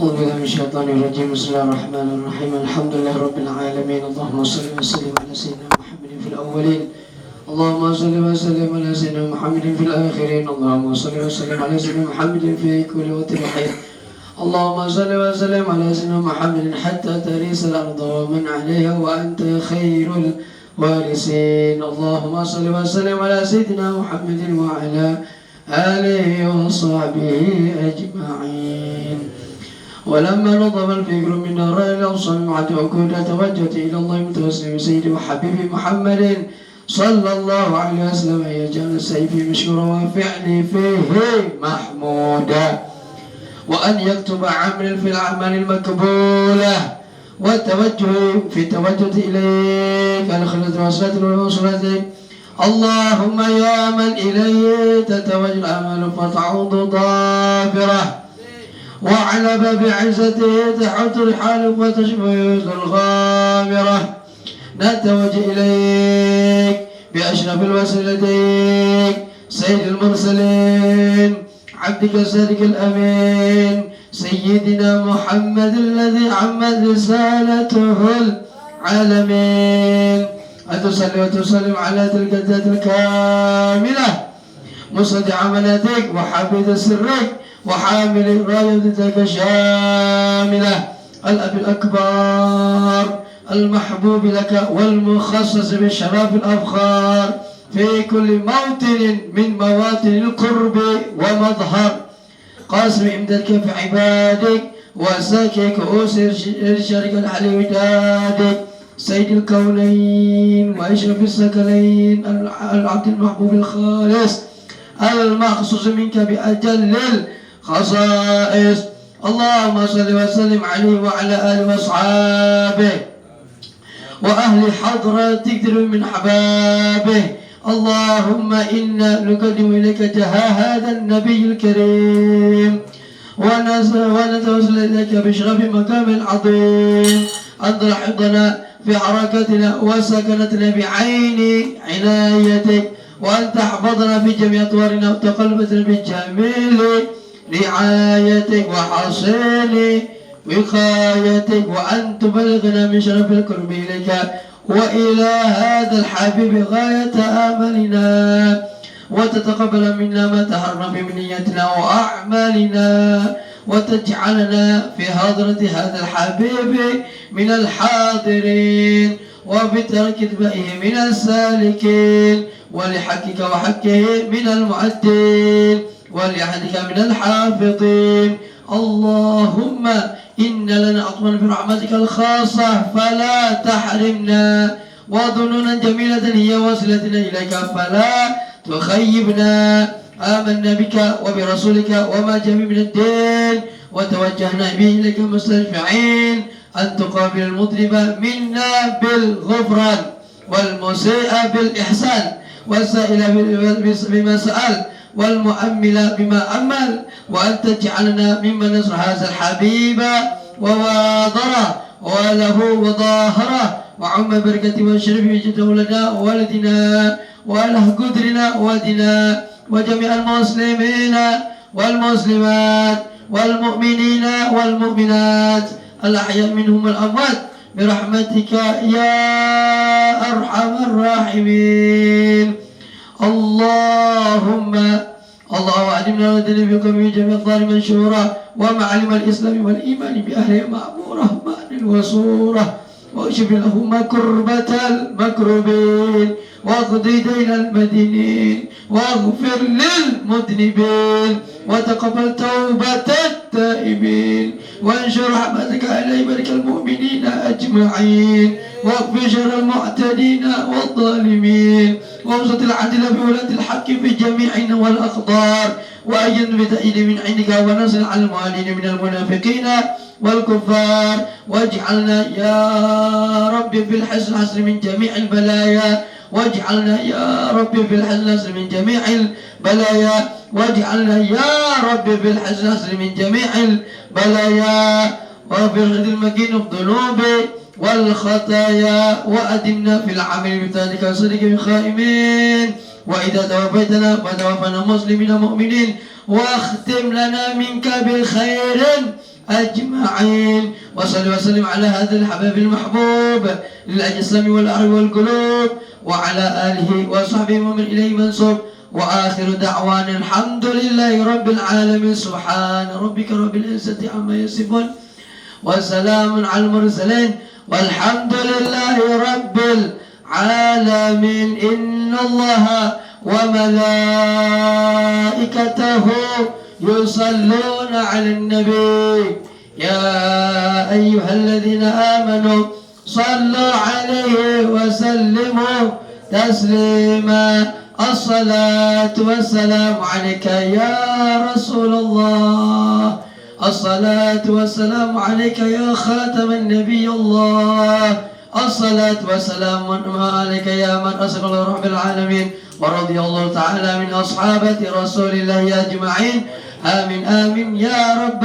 أعوذ بالله من الشيطان الرجيم. بسم الله الرحمن الرحيم. الحمد لله رب العالمين. اللهم صل وسلم على سيدنا محمد في الأولين. اللهم صل وسلم على سيدنا محمد في الآخرين. اللهم صل وسلم على سيدنا محمد في كل وقت وحين. اللهم صل وسلم على سيدنا محمد حتى ترث الأرض ومن عليها وأنت خير الوارثين. اللهم صل وسلم على سيدنا محمد وعلى آله وصحبه أجمعين. ولما نظم الفكر من نار الأوصال مع عقود توجهت إلى الله متوسل بسيدي وحبيبي محمد صلى الله عليه وسلم أن يجعل سيفي مشكورا وفعلي فيه محمودا، وأن يكتب عمل في الأعمال المقبولة، والتوجه في التوجه إليك الخلة والصلاة والوصلة. اللهم يا من إليه تتوجه الأعمال فتعود ضافرة، وعلى باب عزته تحط رحال وتشبه الغامرة. نتوجه إليك بأشرف الوسيلتين سيد المرسلين عبدك الصادق الأمين سيدنا محمد الذي عمت رسالته العالمين، أن تصلي وتسلم على تلك الذات الكاملة مصدع عملاتك وحافظ سرك وحامل رايتك شاملة، الأب الأكبر المحبوب لك والمخصص بشرف الأفخار في كل موطن من مواطن القرب ومظهر، قاسم إمدادك في عبادك وساكي كؤوس شركة على ودادك، سيد الكونين وأشرف الثقلين العبد المحبوب الخالص المخصوص منك بأجل الخصائص. اللهم صل وسلم عليه وعلى آله وأصحابه وأهل حضرتك من حبابه. اللهم إنا نقدم إليك جاه هذا النبي الكريم ونتوسل إليك بشرف مقام العظيم أن تلحقنا في حركتنا وسكنتنا بعين عنايتك، وأن تحفظنا في جميع أطوارنا وتقلبتنا بجميل رعايتك وحصين وقايتك، وأن تبلغنا من شرف القرب إليك وإلى هذا الحبيب غاية آملنا، وتتقبل منا ما تحرم في نياتنا وأعمالنا، وتجعلنا في حضرة هذا الحبيب من الحاضرين وبترك اتباعه من السالكين، ولحقك وحقه من المعدين ولعهدك من الحافظين. اللهم إن لنا عطما برحمتك الخاصة فلا تحرمنا، وظنونا جميلة هي وصلتنا إليك فلا تخيبنا. آمنا بك وبرسولك وما جميع من الدين وتوجهنا به إليك مستشفعين أن تقابل المذنب منا بالغفران والمسيء بالإحسان والسائل بما سأل والمؤمل بما أمل، وأن تجعلنا ممن نصر هذا الحبيب وواضره وله وظاهره وعم بركة والشرف وجده لنا وولدنا وله قدرنا ودنا وجميع المسلمين والمسلمات والمؤمنين والمؤمنات الأحياء منهم والأموات برحمتك يا أرحم الراحمين. اللهم علمنا ودنا بكم في جميع الظالم منشورا، ومعلم الإسلام والإيمان بأهله مأمورة معنى وصورة، واكشف لهم كربة المكروبين، واقض دين المدينين، واغفر للمذنبين، وتقبل توبة التائبين، وانشر رحمتك على عبادك المؤمنين أجمعين، واغفر شر المعتدين والظالمين، وابسط العدل بولاة الحق في جميعنا والأقدار، وأيد بتأييد من عندك ونصر على المعالين من المنافقين والكفار، واجعلنا يا رب في الحسن حسن من جميع البلايا، واجعلنا يا رب في الحسن حسن من جميع البلايا، واجعلنا يا رب في الحسن حسن من جميع البلايا، واغفر المكين الذنوب والخطايا، وأدمنا في العمل بذلك صدق الخائمين، وإذا توفيتنا فتوفنا مسلمين مؤمنين، واختم لنا منك بخير أجمعين. وصل وسلم على هذا الحبيب المحبوب للأجسام والأرض والقلوب وعلى آله وصحبه ومن إليه منسوب. وآخر دعوانا الحمد لله رب العالمين. سبحان ربك رب العزة عما يصفون وسلام على المرسلين والحمد لله رب العالمين. إن الله وملائكته يصلون على النبي يا أيها الذين آمنوا صلوا عليه وسلموا تسليما. الصلاة والسلام عليك يا رسول الله. الصلاة والسلام عليك يا خاتم النبي الله. الصلاة والسلام عليك يا من أسر الله رب العالمين. ورضي الله تعالى من أصحابة رسول الله أجمعين. آمين آمين يا رب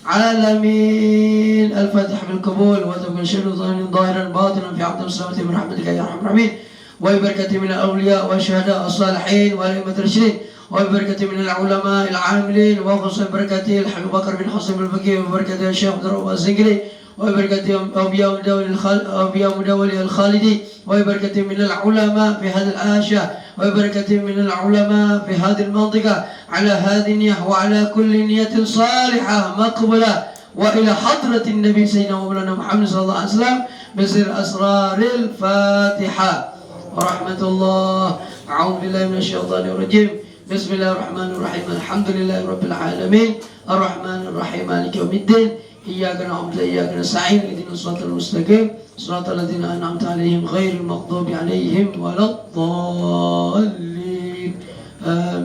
العالمين. الفاتح بالقبول وتكون شر ظاهرا باطنا في عبد السلامة برحمتك يا أرحم الراحمين. وبركة من الأولياء والشهداء الصالحين والأئمة الراشدين وبركة من العلماء العاملين وخصوصا بركة الحبيب بكر بن حسن البكي وبركة الشيخ عبد الرؤوف الزنجري وبركة أوبياء مدولي الخالدي وبركة من العلماء في هذه العاشة وبركة من العلماء في هذه المنطقة على هذه النية وعلى كل نية صالحة مقبولة. وإلى حضرة النبي سيدنا مولانا محمد صلى الله عليه وسلم بسر أسرار الفاتحة ورحمة الله. أعوذ بالله من الشيطان الرجيم. بسم الله الرحمن الرحيم. الحمد لله رب العالمين الرحمن الرحيم مالك يوم الدين. إياك نعبد وإياك نستعين اهدنا الصراط المستقيم صراط الذين أنعمت عليهم غير المغضوب عليهم ولا الضالين آمين.